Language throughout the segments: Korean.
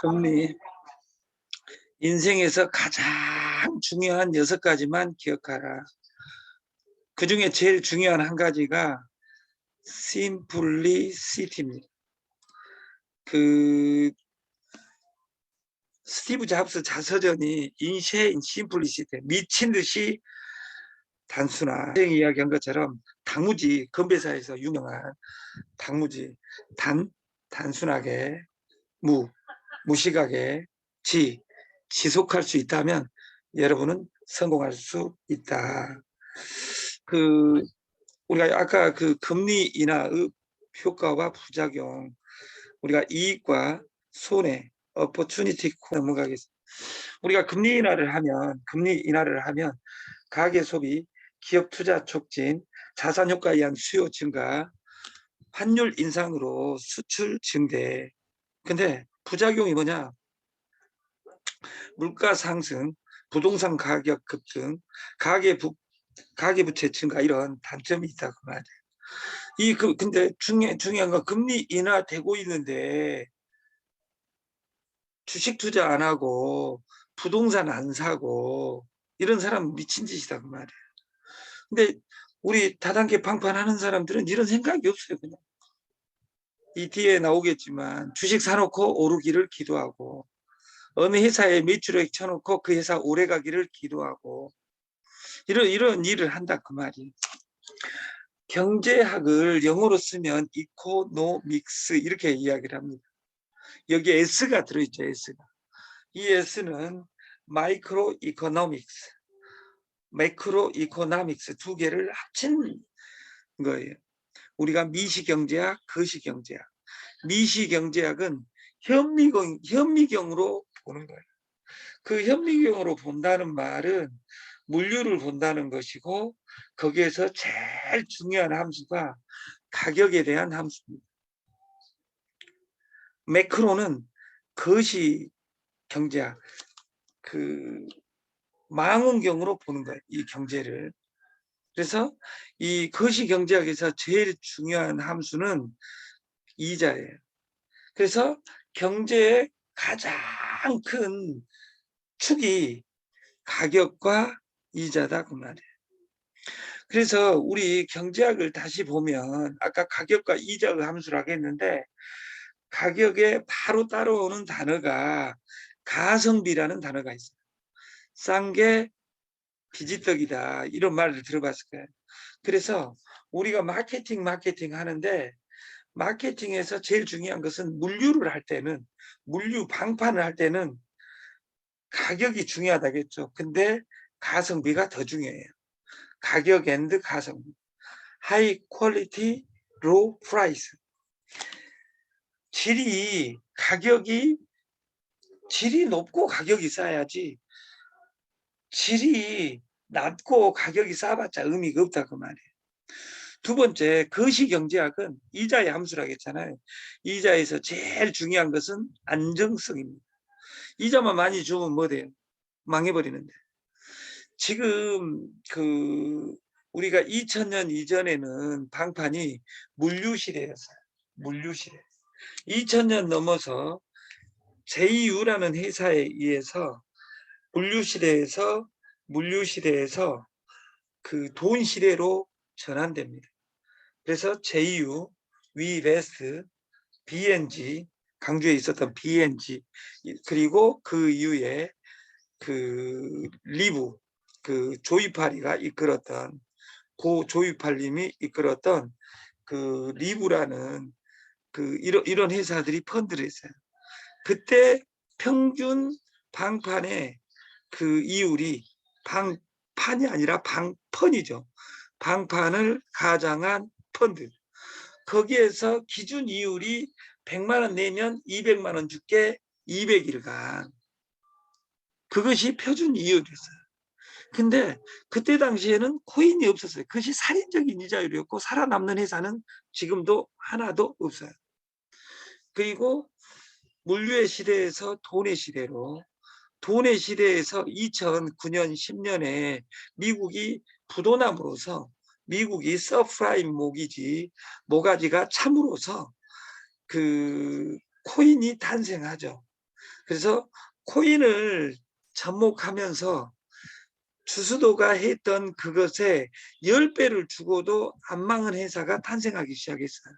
금리 인생에서 가장 중요한 6가지만 기억하라. 그 중에 제일 중요한 한 가지가 심플리시티입니다. 그 스티브 잡스 자서전이 인쉐인 심플리시티, 미친 듯이 단순한 이야기한 것처럼 단무지, 건배사에서 유명한 단무지, 단순하게 무식하게 지속할 수 있다면 여러분은 성공할 수 있다. 우리가 아까 그 금리 인하의 효과와 부작용, 우리가 이익과 손해, opportunity 넘어가겠습니다. 우리가 금리 인하를 하면 가계 소비, 기업 투자 촉진, 자산 효과에 의한 수요 증가, 환율 인상으로 수출 증대. 근데 부작용이 뭐냐? 물가 상승, 부동산 가격 급등, 가계부채 증가 이런 단점이 있다고 말이에요. 근데 중요한 건 금리 인하되고 있는데 주식 투자 안 하고 부동산 안 사고 이런 사람 미친 짓이다 그 말이에요. 근데 우리 다단계 방판하는 사람들은 이런 생각이 없어요. 그냥 이 뒤에 나오겠지만 주식 사놓고 오르기를 기도하고 어느 회사에 매출액 쳐놓고 그 회사 오래가기를 기도하고 이런 일을 한다 그 말이에요. 경제학을 영어로 쓰면 이코노믹스 이렇게 이야기를 합니다. 여기에 S가 들어있죠. S가. 이 S는 마이크로 이코노믹스, 매크로 이코노믹스 두 개를 합친 거예요. 우리가 미시경제학, 거시경제학. 미시경제학은 현미경으로 보는 거예요. 그 현미경으로 본다는 말은 물류를 본다는 것이고 거기에서 제일 중요한 함수가 가격에 대한 함수입니다. 매크로는 거시 경제학, 망원경으로 보는 거예요. 이 경제를. 그래서 이 거시 경제학에서 제일 중요한 함수는 이자예요. 그래서 경제의 가장 큰 축이 가격과 이자다 그 말이에요. 그래서 우리 경제학을 다시 보면 아까 가격과 이자의 함수라고 했는데 가격에 바로 따라오는 단어가 가성비라는 단어가 있어요. 싼 게 비지떡이다 이런 말을 들어봤을 거예요. 그래서 우리가 마케팅 하는데 마케팅에서 제일 중요한 것은 물류 방판을 할 때는 가격이 중요하다겠죠. 근데 가성비가 더 중요해요. 가격 앤드 가성비. 하이 퀄리티, 로우 프라이스. 질이 높고 가격이 싸야지. 질이 낮고 가격이 싸봤자 의미가 없다 그 말이에요. 두 번째, 거시경제학은 이자의 함수라고 했잖아요. 이자에서 제일 중요한 것은 안정성입니다. 이자만 많이 주면 뭐 돼요? 망해버리는데. 지금 우리가 2000년 이전에는 방판이 물류시대였어요. 물류시대. 2000년 넘어서 JU라는 회사에 의해서 물류시대에서 그 돈 시대로 전환됩니다. 그래서 JU, 위베스트, BNG, 강주에 있었던 BNG, 그리고 그 이후에 리브, 조이파리가 이끌었던, 고 조이팔님이 이끌었던 리브라는 이런 회사들이 펀드를 했어요. 그때 평균 방판의 이율이 방판이 아니라 방펀이죠. 방판을 가장한 펀드. 거기에서 기준 이율이 100만 원 내면 200만 원 줄게 200일간. 그것이 표준 이율이었어요. 근데 그때 당시에는 코인이 없었어요. 그것이 살인적인 이자율이었고 살아남는 회사는 지금도 하나도 없어요. 그리고 물류의 시대에서 돈의 시대에서 2009년 10년에 미국이 부도남으로서 미국이 서프라임 모가지가 참으로서 코인이 탄생하죠. 그래서 코인을 접목하면서 주수도가 했던 그것에 10배를 주고도 안 망한 회사가 탄생하기 시작했어요.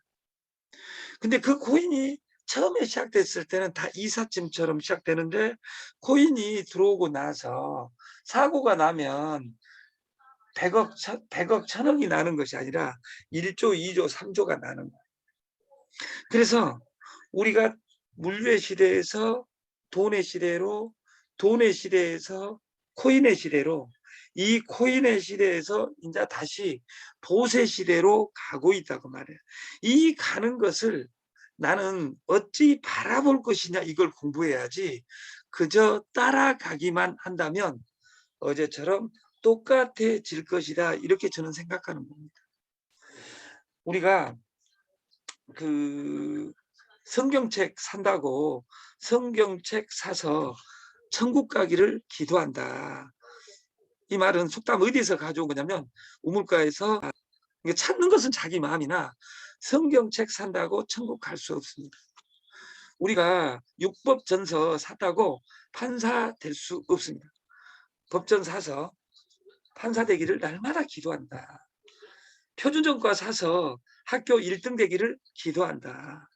근데 그 코인이 처음에 시작됐을 때는 다 이삿짐처럼 시작되는데, 코인이 들어오고 나서 사고가 나면 100억, 1000억이 나는 것이 아니라 1조, 2조, 3조가 나는 거예요. 그래서 우리가 물류의 시대에서 돈의 시대로, 돈의 시대에서 코인의 시대로, 이 코인의 시대에서 이제 다시 보세 시대로 가고 있다고 말해요. 이 가는 것을 나는 어찌 바라볼 것이냐, 이걸 공부해야지 그저 따라가기만 한다면 어제처럼 똑같아질 것이다, 이렇게 저는 생각하는 겁니다. 우리가 그 성경책 산다고 성경책 사서 천국 가기를 기도한다, 이 말은 속담 어디서 가져온 거냐면 우물가에서, 찾는 것은 자기 마음이나 성경책 산다고 천국 갈 수 없습니다. 우리가 육법전서 샀다고 판사 될 수 없습니다. 법전 사서 판사 되기를 날마다 기도한다. 표준전과 사서 학교 1등 되기를 기도한다.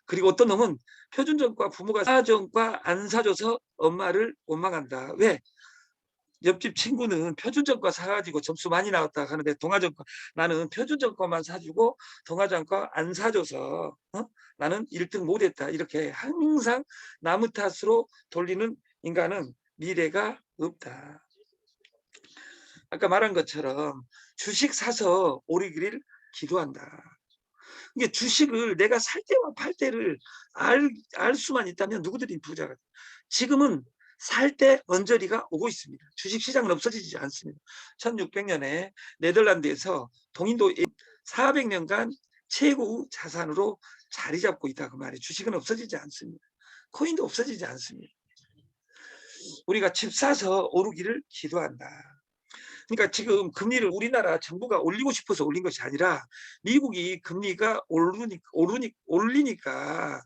그리고 어떤 놈은 표준전과 부모가 사전과 안 사줘서 엄마를 원망한다. 왜? 옆집 친구는 표준전과 사가지고 점수 많이 나왔다 하는데 동아전과, 나는 표준전과만 사주고 동아전과 안 사줘서 나는 1등 못했다, 이렇게 항상 나무 탓으로 돌리는 인간은 미래가 없다. 아까 말한 것처럼 주식 사서 오르기를 기도한다. 이게 주식을 내가 살 때와 팔 때를 알 수만 있다면 누구들이 부자가 돼. 지금은 살 때 언저리가 오고 있습니다. 주식시장은 없어지지 않습니다. 1600년에 네덜란드에서 동인도 400년간 최고 자산으로 자리 잡고 있다, 그 말이에요. 주식은 없어지지 않습니다. 코인도 없어지지 않습니다. 우리가 집 사서 오르기를 기도한다. 그러니까 지금 금리를 우리나라 정부가 올리고 싶어서 올린 것이 아니라 미국이 금리가 올리니까,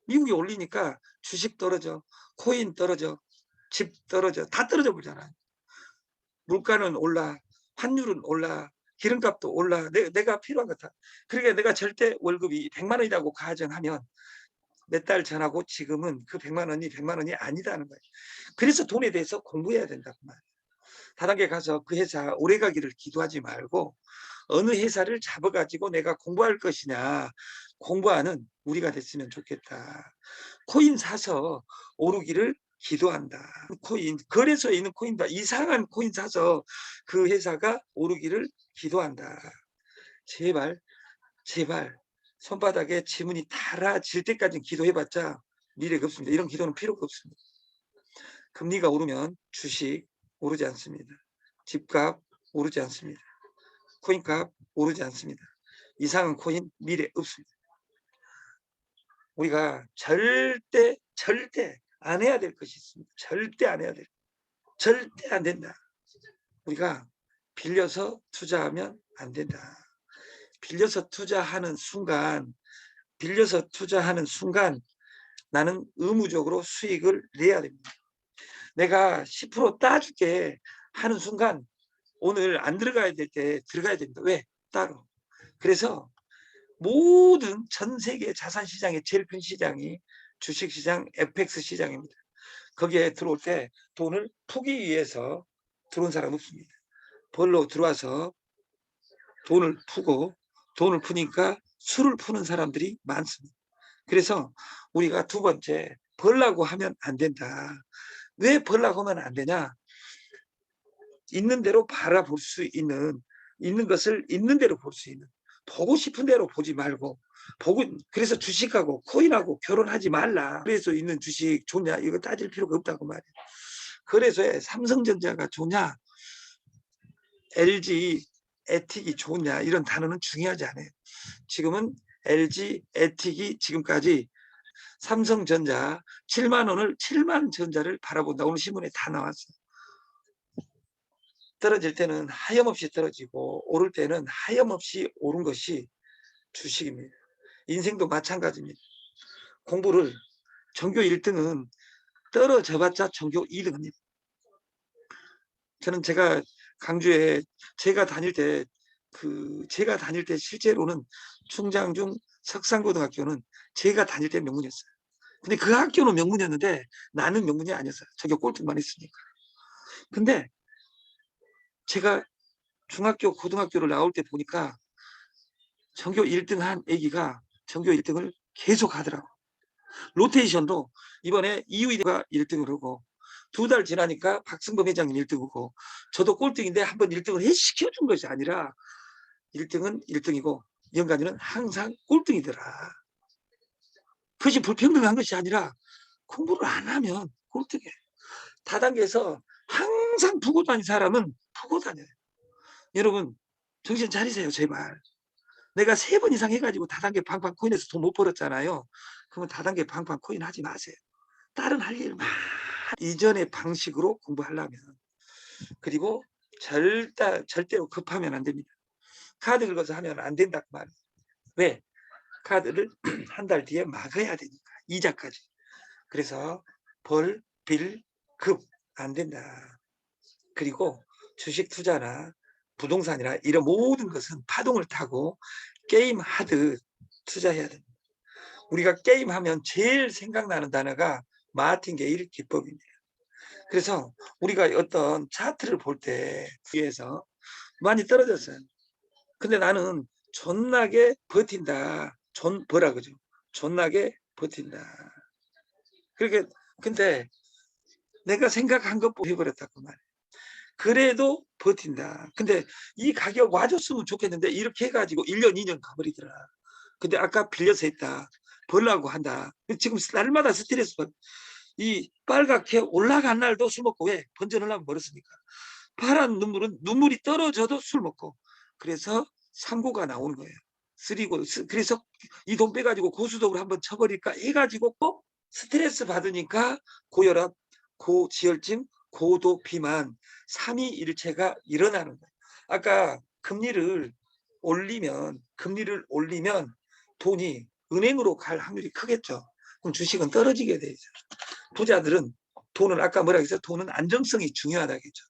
미국이 올리니까 주식 떨어져, 코인 떨어져, 집 떨어져, 다 떨어져 버리잖아요. 물가는 올라, 환율은 올라, 기름값도 올라. 내가 필요한 것 다. 그러니까 내가 절대 월급이 100만 원이라고 가정하면 몇 달 전하고 지금은 그 100만 원이 100만 원이 아니다는 거예요. 그래서 돈에 대해서 공부해야 된다고 말이에요. 다단계 가서 그 회사 오래 가기를 기도하지 말고 어느 회사를 잡아가지고 내가 공부할 것이냐, 공부하는 우리가 됐으면 좋겠다. 코인 사서 오르기를 기도한다. 코인, 거래소에 있는 코인다, 이상한 코인 사서 그 회사가 오르기를 기도한다. 제발, 제발 손바닥에 지문이 달아질 때까지 기도해봤자 미래가 없습니다. 이런 기도는 필요가 없습니다. 금리가 오르면 주식 오르지 않습니다. 집값 오르지 않습니다. 코인값 오르지 않습니다. 이상한 코인 미래 없습니다. 우리가 절대 안 해야 될 것이 있습니다. 절대 안 해야 될, 절대 안 된다. 우리가 빌려서 투자하면 안 된다. 빌려서 투자하는 순간 나는 의무적으로 수익을 내야 됩니다. 내가 10% 따줄게 하는 순간 오늘 안 들어가야 될 때 들어가야 됩니다. 왜? 따로. 그래서 모든 전 세계 자산시장의 제일 큰 시장이 주식시장, FX 시장입니다. 거기에 들어올 때 돈을 푸기 위해서 들어온 사람 없습니다. 벌로 들어와서 돈을 푸니까 술을 푸는 사람들이 많습니다. 그래서 우리가 두 번째, 벌라고 하면 안 된다. 왜 벌라고 하면 안 되냐? 있는 대로 바라볼 수 있는, 있는 것을 있는 대로 볼 수 있는, 보고 싶은 대로 보지 말고, 그래서 주식하고 코인하고 결혼하지 말라. 그래서 있는 주식 좋냐, 이거 따질 필요가 없다고 말이에요. 그래서 삼성전자가 좋냐, LG 에틱이 좋냐, 이런 단어는 중요하지 않아요. 지금은 LG 에틱이 지금까지 삼성전자 7만 원을, 7만 전자를 바라본다. 오늘 신문에 다 나왔어요. 떨어질 때는 하염없이 떨어지고 오를 때는 하염없이 오른 것이 주식입니다. 인생도 마찬가지입니다. 공부를, 전교 1등은 떨어져봤자 전교 2등입니다. 저는 제가 강주에 제가 다닐 때 실제로는 충장중 석산고등학교는 제가 다닐 때 명문이었어요. 근데 그 학교는 명문이었는데 나는 명문이 아니었어요. 전교 꼴등만 했으니까. 근데 제가 중학교, 고등학교를 나올 때 보니까 전교 1등 한 애기가 전교 1등을 계속 하더라고. 로테이션도 이번에 이우이가 1등을 하고 2달 지나니까 박승범 회장님 1등이고 저도 꼴등인데 한번 1등을 시켜준 것이 아니라 1등은 1등이고 연간이는 항상 꼴등이더라. 그것이 불평등한 것이 아니라 공부를 안 하면 꼴등해. 다단계에서 항상 푸고 다닌 사람은 푸고 다녀요. 여러분 정신 차리세요 제발. 내가 3번 이상 해가지고 다단계 팡팡 코인에서 돈 못 벌었잖아요. 그러면 다단계 팡팡 코인 하지 마세요. 다른 할 일 많아. 이전의 방식으로 공부하려면. 그리고 절대로 급하면 안 됩니다. 카드 긁어서 하면 안 된다 그 말이에요. 왜? 카드를 한 달 뒤에 막아야 되니까. 이자까지. 그래서 벌, 빌, 급 안 된다. 그리고 주식 투자나 부동산이나 이런 모든 것은 파동을 타고 게임 하듯 투자해야 됩니다. 우리가 게임하면 제일 생각나는 단어가 마틴게일 기법입니다. 그래서 우리가 어떤 차트를 볼 때 위에서 많이 떨어졌어요. 근데 나는 존나게 버틴다. 버라 그죠? 존나게 버틴다. 그렇게 근데 내가 생각한 것보다 해버렸다고 말이야. 그래도 버틴다. 근데 이 가격 와줬으면 좋겠는데 이렇게 해가지고 1년, 2년 가버리더라. 근데 아까 빌려서 했다. 벌라고 한다. 지금 날마다 스트레스 받. 이 빨갛게 올라간 날도 술 먹고 왜? 번전하려면 멀었으니까. 파란 눈물이 떨어져도 술 먹고. 그래서 3고가 나오는 거예요. 3고. 그래서 이 돈 빼가지고 고수독으로 한번 쳐버릴까 해가지고 꼭 스트레스 받으니까 고혈압, 고지혈증, 고도 비만, 삼위일체가 일어나는 거예요. 아까 금리를 올리면 돈이 은행으로 갈 확률이 크겠죠. 그럼 주식은 떨어지게 되죠. 부자들은 돈을 아까 뭐라 했어요? 돈은 안정성이 중요하다겠죠.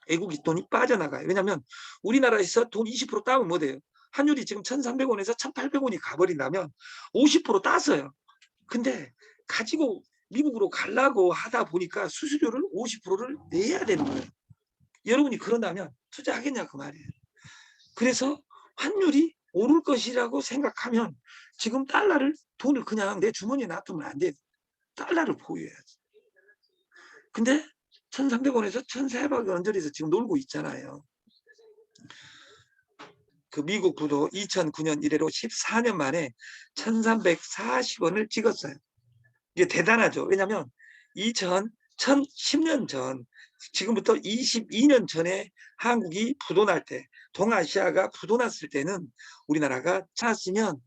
외국이 돈이 빠져나가요. 왜냐하면 우리나라에서 돈 20% 따면 뭐 돼요? 환율이 지금 1,300원에서 1,800원이 가버린다면 50% 땄어요. 근데 가지고 미국으로 가려고 하다 보니까 수수료를 50%를 내야 되는 거예요. 여러분이 그런다면 투자하겠냐 그 말이에요. 그래서 환율이 오를 것이라고 생각하면 지금 돈을 그냥 내 주머니에 놔두면 안 돼. 달러를 보유해야지. 근데 1,300원에서 1,400원 언저리에서 지금 놀고 있잖아요. 그 미국 부도 2009년 이래로 14년 만에 1,340원을 찍었어요. 이게 대단하죠. 왜냐하면 1010년 전, 지금부터 22년 전에 한국이 부도날 때, 동아시아가 부도났을 때는 우리나라가 찾았으면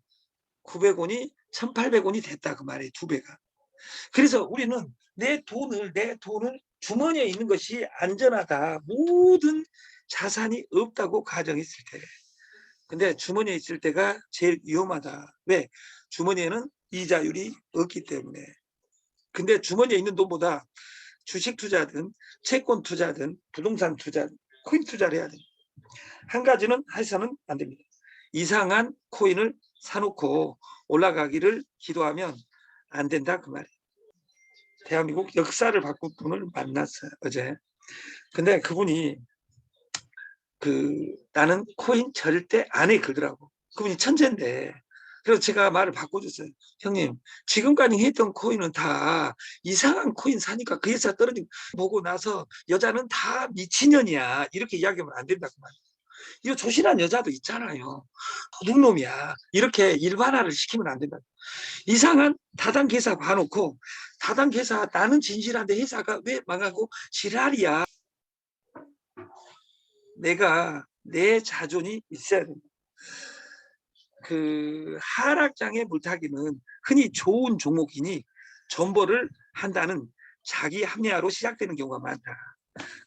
900원이 1,800원이 됐다 그 말이에요. 2배가. 그래서 우리는 내 돈을 주머니에 있는 것이 안전하다. 모든 자산이 없다고 가정했을 때. 근데 주머니에 있을 때가 제일 위험하다. 왜? 주머니에는 이자율이 없기 때문에. 근데 주머니에 있는 돈보다 주식 투자든 채권 투자든 부동산 투자든 코인 투자를 해야 됩니다. 한 가지는 해서는 안 됩니다. 이상한 코인을 사놓고 올라가기를 기도하면 안 된다 그 말이에요. 대한민국 역사를 바꾼 분을 만났어요 어제. 근데 그분이 나는 코인 절대 안 해 그러더라고. 그분이 천재인데. 그래서 제가 말을 바꿔줬어요. 형님, 지금까지 했던 코인은 다 이상한 코인 사니까 그 회사 떨어진 보고 나서 여자는 다 미친년이야. 이렇게 이야기하면 안 된다고 말이에요. 이거 조신한 여자도 있잖아요. 도둑놈이야. 이렇게 일반화를 시키면 안 된다. 이상한 다단계 회사 봐놓고 다단계 회사 나는 진실한데 회사가 왜 망하고 지랄이야. 내가 내 자존이 있어야 된다. 하락장에 물타기는 흔히 좋은 종목이니 존버를 한다는 자기 합리화로 시작되는 경우가 많다.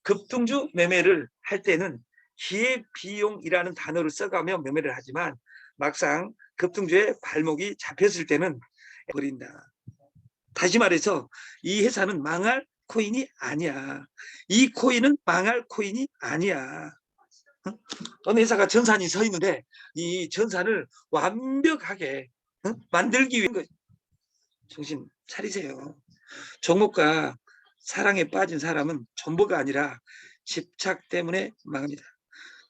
급등주 매매를 할 때는 기회비용이라는 단어를 써가며 매매를 하지만 막상 급등주에 발목이 잡혔을 때는 버린다. 다시 말해서 이 회사는 망할 코인이 아니야. 이 코인은 망할 코인이 아니야. 어느 회사가 전산이 서 있는데 이 전산을 완벽하게 만들기 위한 거. 정신 차리세요. 종목과 사랑에 빠진 사람은 전부가 아니라 집착 때문에 망합니다.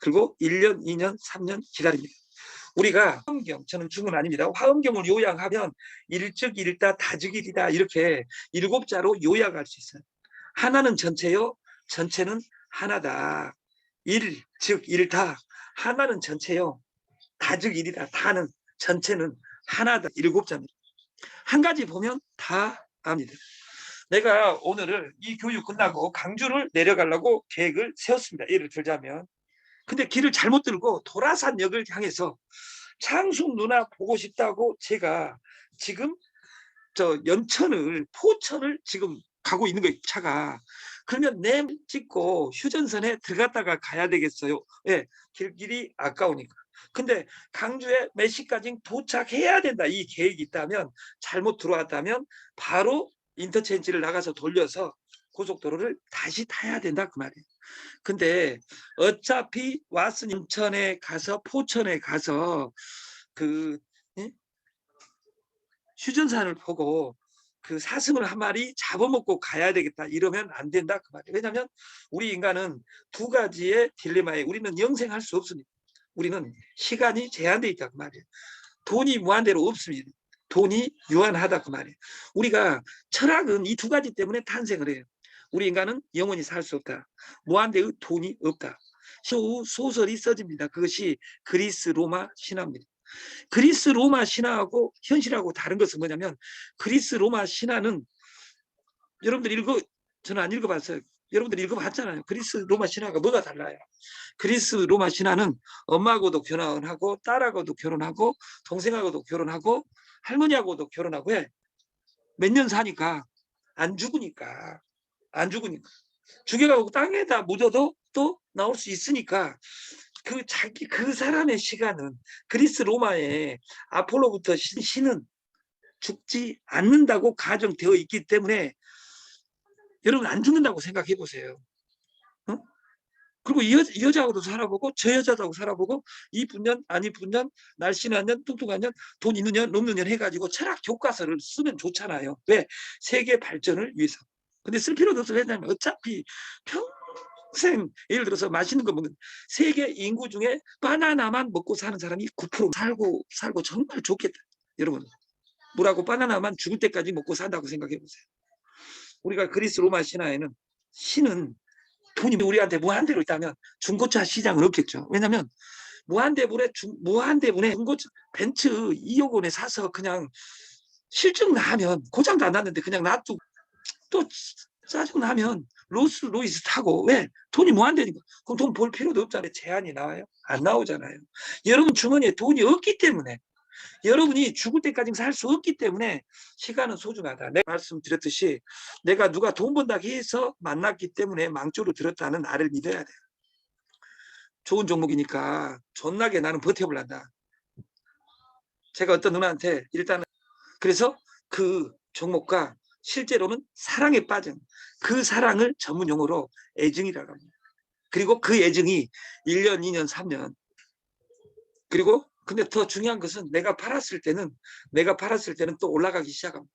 그리고 1년, 2년, 3년 기다립니다. 우리가 화엄경, 저는 중은 아닙니다. 화엄경을 요약하면 일즉일다, 다즉일이다 이렇게 7자로 요약할 수 있어요. 하나는 전체요, 전체는 하나다. 일, 즉 일다. 하나는 전체요, 다즉일이다. 다는 전체는 하나다. 7자입니다. 한 가지 보면 다 압니다. 내가 오늘을 이 교육 끝나고 강주를 내려가려고 계획을 세웠습니다. 예를 들자면. 근데 길을 잘못 들고 도라산역을 향해서 창숙 누나 보고 싶다고 제가 지금 저 포천을 지금 가고 있는 거예요, 차가. 그러면 내 찍고 휴전선에 들어갔다가 가야 되겠어요. 예, 길이 아까우니까. 근데 강주에 몇 시까지 도착해야 된다. 이 계획이 있다면, 잘못 들어왔다면 바로 인터체인지를 나가서 돌려서 고속도로를 다시 타야 된다 그 말이에요. 근데 어차피 왔으니 인천에 가서 포천에 가서 그 휴전산을 보고 그 사슴을 한 마리 잡아먹고 가야 되겠다 이러면 안 된다 그 말이에요. 왜냐하면 우리 인간은 두 가지의 딜레마에 우리는 영생할 수 없습니다. 우리는 시간이 제한되어 있다 그 말이에요. 돈이 무한대로 없습니다. 돈이 유한하다 그 말이에요. 우리가 철학은 이 두 가지 때문에 탄생을 해요. 우리 인간은 영원히 살 수 없다. 무한대의 돈이 없다. 소설이 써집니다. 그것이 그리스 로마 신화입니다. 그리스 로마 신화하고 현실하고 다른 것은 뭐냐면 그리스 로마 신화는 여러분들 저는 안 읽어봤어요. 여러분들 읽어봤잖아요. 그리스 로마 신화가 뭐가 달라요? 그리스 로마 신화는 엄마하고도 결혼하고 딸하고도 결혼하고 동생하고도 결혼하고 할머니하고도 결혼하고 해. 몇 년 사니까 안 죽으니까 죽여가고 땅에다 묻어도 또 나올 수 있으니까 그 사람의 시간은 그리스 로마의 아폴로부터 신은 죽지 않는다고 가정되어 있기 때문에 여러분 안 죽는다고 생각해 보세요. 어? 그리고 이 여자하고도 살아보고 저 여자하고 살아보고 이쁜 년 안 이쁜 년 날씬한 년 뚱뚱한 년 돈 있는 년 없는 년 해가지고 철학 교과서를 쓰면 좋잖아요. 왜? 세계 발전을 위해서. 근데 쓸 필요도 없어요. 왜냐하면 어차피 평생 예를 들어서 맛있는 거 먹는 세계 인구 중에 바나나만 먹고 사는 사람이 9% 살고 정말 좋겠다. 여러분 물하고 바나나만 죽을 때까지 먹고 산다고 생각해 보세요. 우리가 그리스 로마 신화에는 신은 돈이 우리한테 무한대로 있다면 중고차 시장은 없겠죠. 왜냐하면 무한대분에 중고차 벤츠 2억 원에 사서 그냥 실증 나면 고장도 안 났는데 그냥 놔두고 또 짜증 나면 로이스 타고 왜? 돈이 무한대니까. 그럼 돈 벌 필요도 없잖아요. 제한이 나와요? 안 나오잖아요. 여러분 주머니에 돈이 없기 때문에 여러분이 죽을 때까지 살 수 없기 때문에 시간은 소중하다. 내가 말씀드렸듯이 내가 누가 돈 번다고 해서 만났기 때문에 망조로 들었다는 나를 믿어야 돼. 좋은 종목이니까 존나게 나는 버텨볼란다. 제가 어떤 누나한테 일단은 그래서 그 종목과 실제로는 사랑에 빠진 그 사랑을 전문 용어로 애증이라고 합니다. 그리고 그 애증이 1년, 2년, 3년 그리고 근데 더 중요한 것은 내가 팔았을 때는 또 올라가기 시작합니다.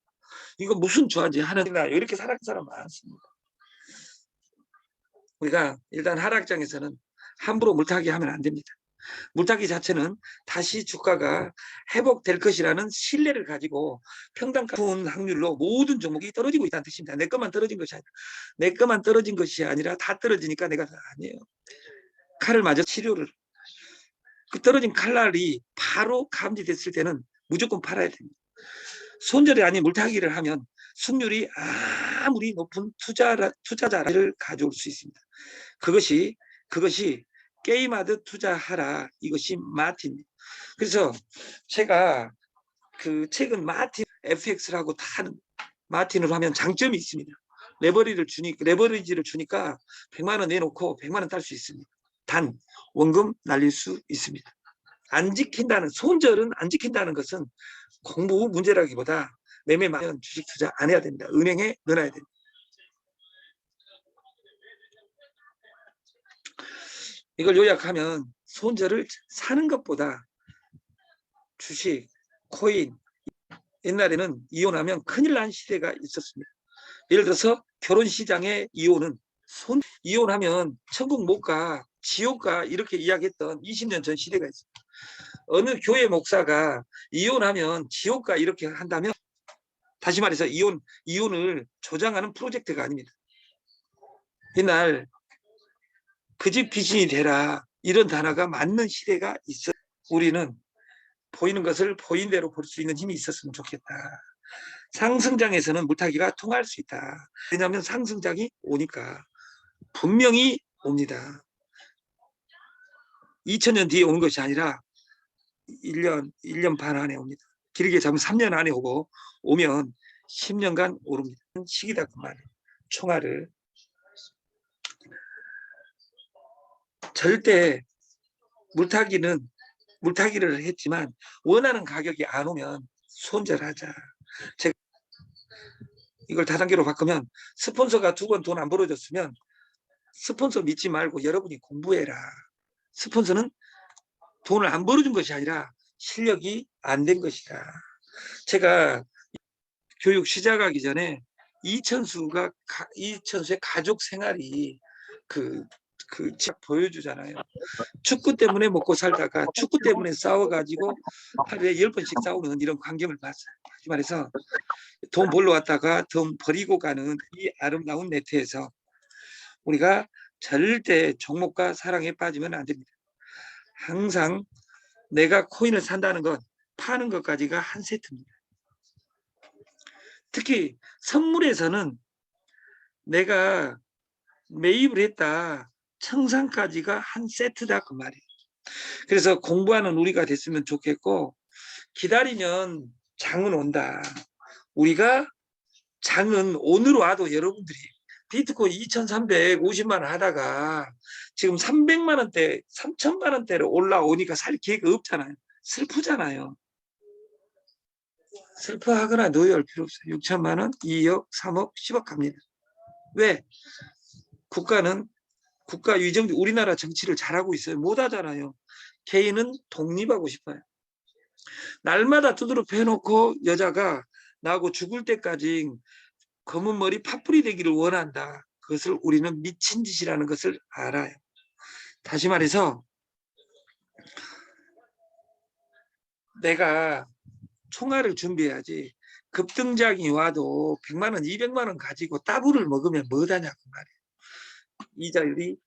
이거 무슨 좋아하지 하느냐 이렇게 살아가는 사람 많습니다. 우리가 일단 하락장에서는 함부로 물타기 하면 안 됩니다. 물타기 자체는 다시 주가가 회복될 것이라는 신뢰를 가지고 평단가분 확률로 모든 종목이 떨어지고 있다는 뜻입니다. 내 것만 떨어진 것이 아니라 내 것만 떨어진 것이 아니라 다 떨어지니까 내가 아니에요. 칼을 맞아 치료를 그 떨어진 칼날이 바로 감지됐을 때는 무조건 팔아야 됩니다. 손절이 아닌 물타기를 하면 승률이 아무리 높은 투자자를 가져올 수 있습니다. 그것이 게임하듯 투자하라. 이것이 마틴입니다. 그래서 제가 그 최근 마틴 FX라고 하는 마틴으로 하면 장점이 있습니다. 레버리지를 주니까 100만 원 내놓고 100만 원 딸 수 있습니다. 단 원금 날릴 수 있습니다. 안 지킨다는 손절은 안 지킨다는 것은 공부 문제라기보다 매매 많으면 주식 투자 안 해야 됩니다. 은행에 넣어놔야 됩니다. 이걸 요약하면 손절을 사는 것보다 주식, 코인, 옛날에는 이혼하면 큰일 난 시대가 있었습니다. 예를 들어서 결혼시장의 이혼은 이혼하면 천국 못 가, 지옥 가 이렇게 이야기했던 20년 전 시대가 있습니다. 어느 교회 목사가 이혼하면 지옥 가 이렇게 한다면 다시 말해서 이혼을 조장하는 프로젝트가 아닙니다. 옛날 그 집 귀신이 되라 이런 단어가 맞는 시대가 있어. 우리는 보이는 것을 보인 대로 볼 수 있는 힘이 있었으면 좋겠다. 상승장에서는 물타기가 통할 수 있다. 왜냐하면 상승장이 오니까 분명히 옵니다. 2000년 뒤에 오는 것이 아니라 1년 반 안에 옵니다. 길게 잡으면 3년 안에 오면 10년간 오릅니다. 시기다 그 말이에요. 총알을 절대 물타기를 했지만 원하는 가격이 안 오면 손절하자. 제가 이걸 다단계로 바꾸면 스폰서가 2번 돈 안 벌어줬으면 스폰서 믿지 말고 여러분이 공부해라. 스폰서는 돈을 안 벌어준 것이 아니라 실력이 안 된 것이다. 제가 교육 시작하기 전에 이천수의 가족 생활이 딱 보여주잖아요. 축구 때문에 먹고 살다가 축구 때문에 싸워가지고 하루에 10번씩 싸우는 이런 광경을 봤어요. 다시 말해서 돈 벌러 왔다가 돈 버리고 가는 이 아름다운 네트에서 우리가 절대 종목과 사랑에 빠지면 안 됩니다. 항상 내가 코인을 산다는 것, 파는 것까지가 한 세트입니다. 특히 선물에서는 내가 매입을 했다. 청산까지가 한 세트다 그 말이에요. 그래서 공부하는 우리가 됐으면 좋겠고 기다리면 장은 온다. 우리가 장은 오늘 와도 여러분들이 비트코인 2,350만 원 하다가 지금 300만 원대, 3천만 원대로 올라오니까 살 기회가 없잖아요. 슬프잖아요. 슬퍼하거나 노여울 필요 없어요. 6천만 원, 2억, 3억, 10억 갑니다. 왜? 국가 위정, 우리나라 정치를 잘하고 있어요. 못하잖아요. 개인은 독립하고 싶어요. 날마다 두드러 패놓고 여자가 나하고 죽을 때까지 검은 머리 팥불이 되기를 원한다. 그것을 우리는 미친 짓이라는 것을 알아요. 다시 말해서 내가 총알을 준비해야지 급등장이 와도 100만 원, 200만 원 가지고 따블을 먹으면 뭐하냐고 말이에요. 이자율이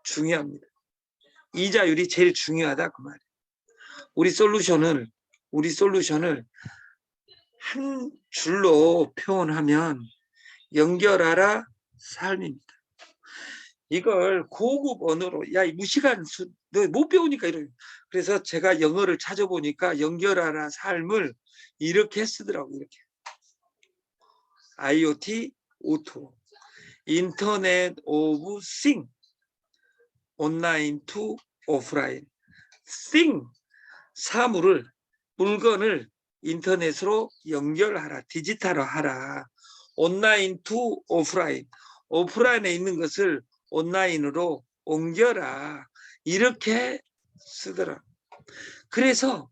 중요합니다. 이자율이 제일 중요하다 그 말이에요. 우리 솔루션을 한 줄로 표현하면 연결하라 삶입니다. 이걸 고급 언어로 야 이 무시간 너 못 배우니까 이런. 그래서 제가 영어를 찾아보니까 연결하라 삶을 이렇게 쓰더라고. 이렇게 IoT, 오토, 인터넷 오브 싱, 온라인 투 오프라인. 싱, 사물을 물건을 인터넷으로 연결하라, 디지털화하라. 온라인 투 오프라인, 오프라인에 있는 것을 온라인으로 옮겨라. 이렇게 쓰더라. 그래서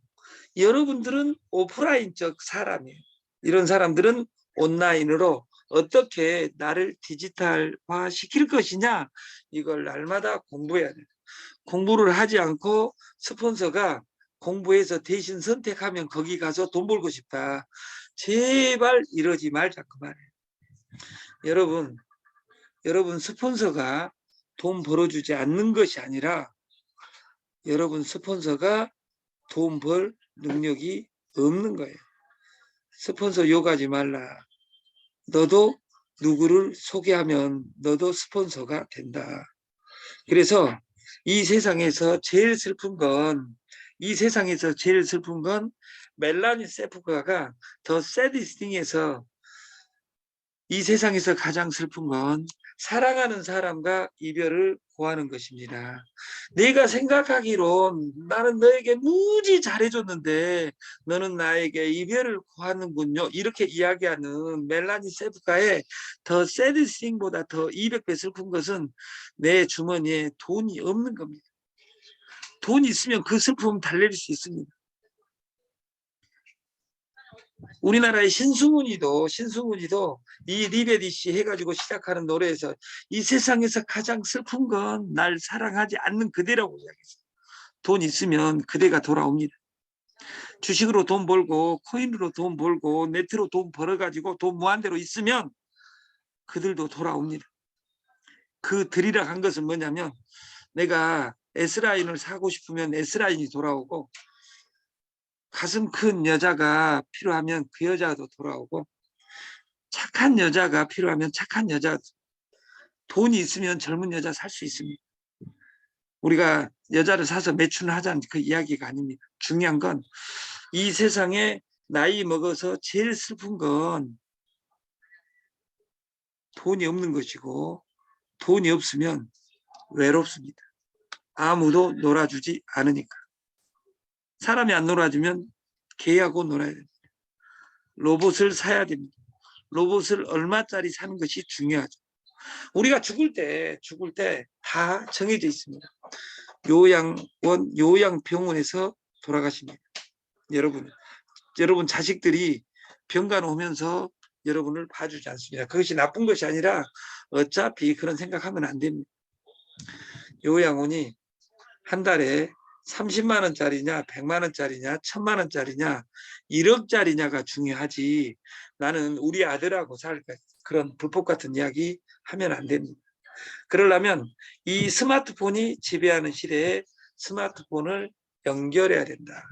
여러분들은 오프라인적 사람이에요. 이런 사람들은 온라인으로 어떻게 나를 디지털화 시킬 것이냐 이걸 날마다 공부해야 돼요. 공부를 하지 않고 스폰서가 공부해서 대신 선택하면 거기 가서 돈 벌고 싶다. 제발 이러지 말자 그 말이에요. 여러분 스폰서가 돈 벌어주지 않는 것이 아니라 여러분 스폰서가 돈 벌 능력이 없는 거예요. 스폰서 욕하지 말라. 너도 누구를 소개하면 너도 스폰서가 된다. 그래서 이 세상에서 제일 슬픈 건 멜라니 세프가가 더 새디스팅에서 이 세상에서 가장 슬픈 건 사랑하는 사람과 이별을 고하는 것입니다. 내가 생각하기론 나는 너에게 무지 잘해줬는데 너는 나에게 이별을 고하는군요. 이렇게 이야기하는 멜라니 세프카의 더 새드 싱보다 더 200배 슬픈 것은 내 주머니에 돈이 없는 겁니다. 돈이 있으면 그 슬픔을 달랠 수 있습니다. 우리나라의 신승훈이도 이 리베디시 해가지고 시작하는 노래에서 이 세상에서 가장 슬픈 건 날 사랑하지 않는 그대라고 이야기했어요. 돈 있으면 그대가 돌아옵니다. 주식으로 돈 벌고 코인으로 돈 벌고 네트로 돈 벌어가지고 돈 무한대로 있으면 그들도 돌아옵니다. 그 들이라 한 것은 뭐냐면 내가 S라인을 사고 싶으면 S라인이 돌아오고 가슴 큰 여자가 필요하면 그 여자도 돌아오고 착한 여자가 필요하면 착한 여자, 돈이 있으면 젊은 여자 살 수 있습니다. 우리가 여자를 사서 매춘을 하자는 그 이야기가 아닙니다. 중요한 건 이 세상에 나이 먹어서 제일 슬픈 건 돈이 없는 것이고 돈이 없으면 외롭습니다. 아무도 놀아주지 않으니까. 사람이 안 놀아주면 개하고 놀아야 됩니다. 로봇을 사야 됩니다. 로봇을 얼마짜리 사는 것이 중요하죠. 우리가 죽을 때 다 정해져 있습니다. 요양병원에서 돌아가십니다. 여러분 자식들이 병간 오면서 여러분을 봐주지 않습니다. 그것이 나쁜 것이 아니라 어차피 그런 생각하면 안 됩니다. 요양원이 한 달에 30만 원짜리냐 100만 원짜리냐 1000만 원짜리냐 1억짜리냐가 중요하지 나는 우리 아들하고 살 그런 불법 같은 이야기 하면 안 됩니다. 그러려면 이 스마트폰이 지배하는 시대에 스마트폰을 연결해야 된다.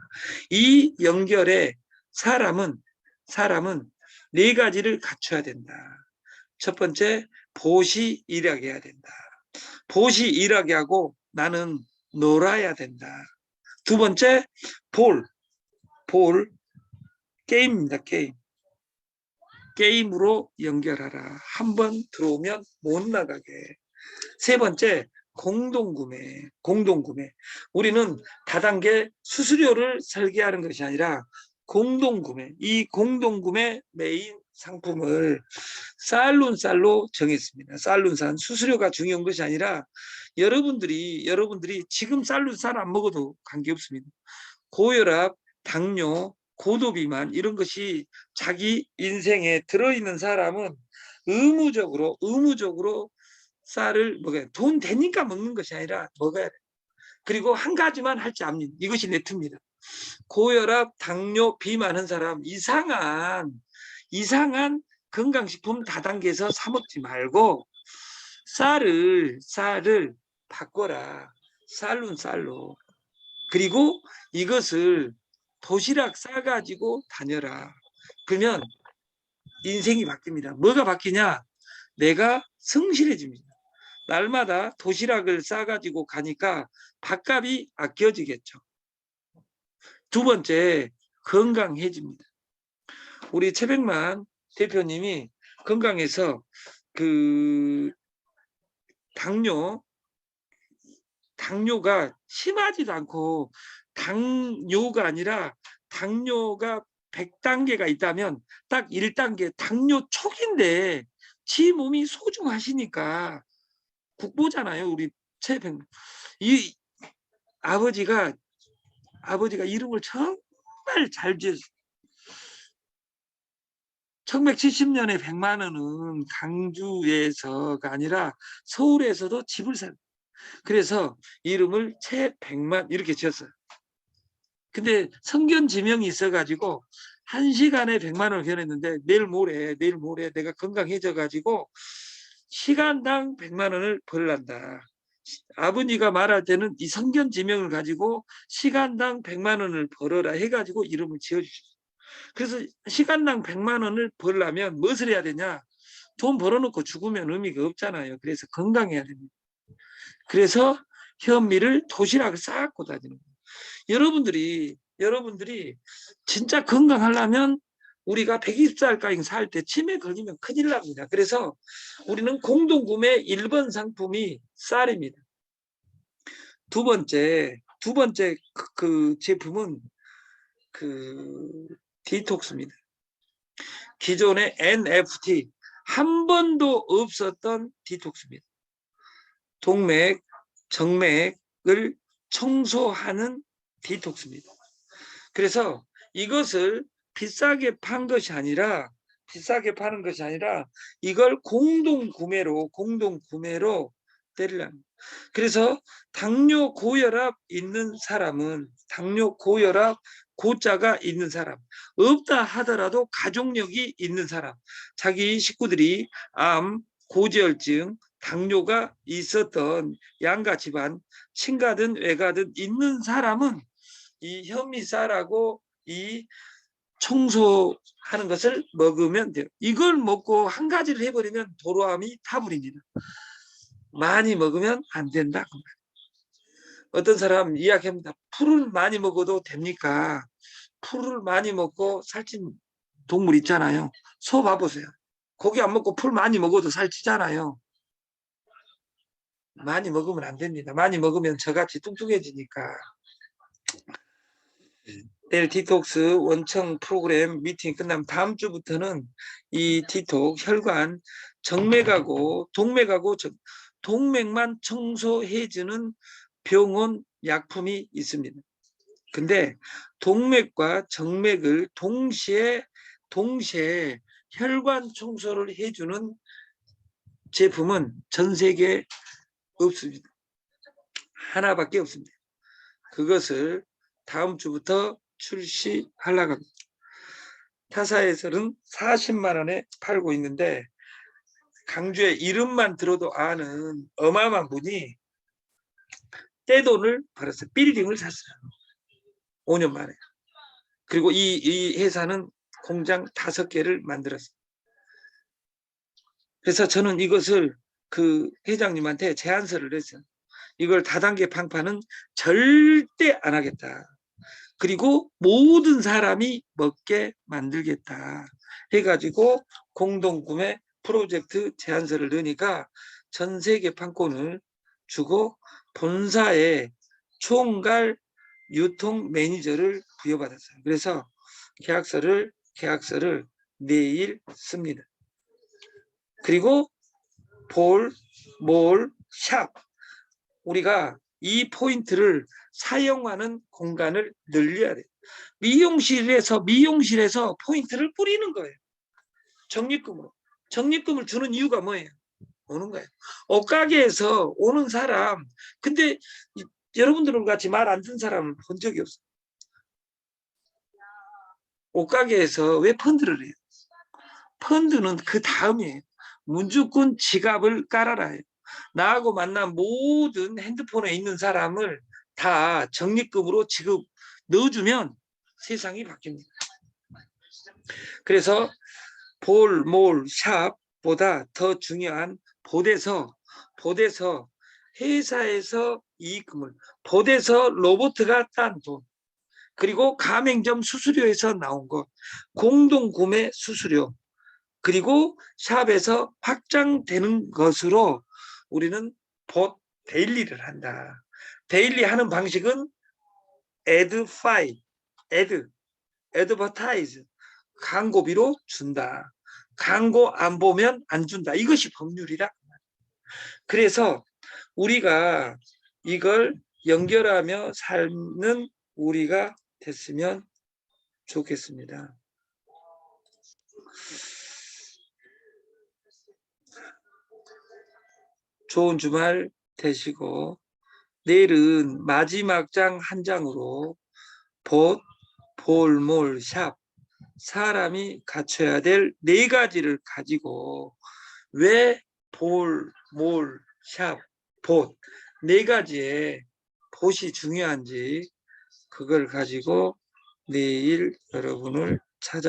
이 연결에 사람은 네 가지를 갖춰야 된다. 첫 번째, 보시 일하게 해야 된다. 보시 일하게 하고 나는 놀아야 된다. 두 번째, 게임입니다. 게임으로 연결하라. 한번 들어오면 못 나가게. 세 번째, 공동구매. 우리는 다단계 수수료를 설계하는 것이 아니라 공동구매. 이 공동구매 메인 상품을 쌀로 정했습니다. 쌀룬산 수수료가 중요한 것이 아니라 여러분들이 지금 쌀 안 먹어도 관계없습니다. 고혈압, 당뇨, 고도비만 이런 것이 자기 인생에 들어있는 사람은 의무적으로 쌀을 먹어야 돼. 돈 되니까 먹는 것이 아니라 먹어야 돼. 그리고 한 가지만 할지 압니다. 이것이 네트입니다. 고혈압, 당뇨, 비만한 사람 이상한 건강식품 다단계에서 사 먹지 말고 쌀을 바꿔라. 쌀로. 그리고 이것을 도시락 싸가지고 다녀라. 그러면 인생이 바뀝니다. 뭐가 바뀌냐? 내가 성실해집니다. 날마다 도시락을 싸가지고 가니까 밥값이 아껴지겠죠. 두 번째, 건강해집니다. 우리 최백만 대표님이 건강해서 그 당뇨가 심하지도 않고 당뇨가 아니라 당뇨가 100단계가 있다면 딱 1단계 당뇨 초기인데 지 몸이 소중하시니까 국보잖아요. 우리 최백만. 이 아버지가 이름을 정말 잘 지었어요. 1970년에 100만 원은 강주에서가 아니라 서울에서도 집을 살. 그래서 이름을 최백만 이렇게 지었어요. 근데 성견 지명이 있어가지고 1시간에 100만 원을 견했는데 내일 모레 내가 건강해져 가지고 시간당 100만 원을 벌란다. 아버지가 말할 때는 이 성견 지명을 가지고 시간당 100만 원을 벌어라 해가지고 이름을 지어주셨어요. 그래서 시간당 100만 원을 벌려면 무엇을 해야 되냐? 돈 벌어놓고 죽으면 의미가 없잖아요. 그래서 건강해야 됩니다. 그래서 현미를 도시락을 쌓고 다니는 거예요. 여러분들이 진짜 건강하려면 우리가 120살까지 살 때 치매 걸리면 큰일 납니다. 그래서 우리는 공동구매 1번 상품이 쌀입니다. 두 번째 그 제품은 그 디톡스입니다. 기존의 NFT 한 번도 없었던 디톡스입니다. 동맥, 정맥을 청소하는 디톡스입니다. 그래서 이것을 비싸게 파는 것이 아니라 이걸 공동 구매로 때리려는. 그래서 당뇨 고혈압 있는 사람은 고자가 있는 사람, 없다 하더라도 가족력이 있는 사람, 자기 식구들이 암, 고지혈증, 당뇨가 있었던 양가 집안, 친가든 외가든 있는 사람은 이 현미쌀하고 이 청소하는 것을 먹으면 돼요. 이걸 먹고 한 가지를 해버리면 도로암이 타버립니다. 많이 먹으면 안 된다. 어떤 사람 이야기합니다. 풀을 많이 먹어도 됩니까? 풀을 많이 먹고 살찐 동물 있잖아요. 소 봐보세요. 고기 안 먹고 풀 많이 먹어도 살찌잖아요. 많이 먹으면 안 됩니다. 많이 먹으면 저같이 뚱뚱해지니까. 내일 디톡스 원청 프로그램 미팅 끝나면 다음 주부터는 이 디톡 혈관 정맥하고 동맥만 청소해주는 병원 약품이 있습니다. 근데 동맥과 정맥을 동시에 혈관 청소를 해주는 제품은 전 세계에 없습니다. 하나밖에 없습니다. 그것을 다음 주부터 출시하려고 합니다. 타사에서는 40만 원에 팔고 있는데 강주의 이름만 들어도 아는 어마어마한 분이 떼돈을 벌었어요. 빌딩을 샀어요. 5년 만에. 그리고 이 회사는 공장 5개를 만들었어요. 그래서 저는 이것을 그 회장님한테 제안서를 냈어요. 이걸 다단계 팡파는 절대 안 하겠다. 그리고 모든 사람이 먹게 만들겠다 해가지고 공동구매 프로젝트 제안서를 넣으니까 전 세계 판권을 주고 본사에 총괄 유통 매니저를 부여받았어요. 그래서 계약서를 내일 씁니다. 그리고 볼, 샵, 우리가 이 포인트를 사용하는 공간을 늘려야 돼요. 미용실에서 포인트를 뿌리는 거예요. 적립금을 주는 이유가 뭐예요? 오는 거예요. 옷가게에서 오는 사람, 근데 여러분들과 같이 말 안 듣는 사람은 본 적이 없어요. 옷가게에서 왜 펀드를 해요? 펀드는 그 다음이에요. 무조건 지갑을 깔아라 해요. 나하고 만난 모든 핸드폰에 있는 사람을 다 적립금으로 지급 넣어주면 세상이 바뀝니다. 그래서 샵보다 더 중요한 보대서 회사에서 이익금을, 보대서 로봇가 딴 돈, 그리고 가맹점 수수료에서 나온 것, 공동구매 수수료, 그리고 샵에서 확장되는 것으로 우리는 데일리를 한다. 데일리 하는 방식은 애드버타이즈, 광고비로 준다. 광고 안 보면 안 준다. 이것이 법률이라. 그래서 우리가 이걸 연결하며 사는 우리가 됐으면 좋겠습니다. 좋은 주말 되시고 내일은 마지막 장 한 장으로 샵, 사람이 갖춰야 될 4가지를 가지고 왜 샵, 4가지의 봇이 중요한지 그걸 가지고 내일 여러분을 찾아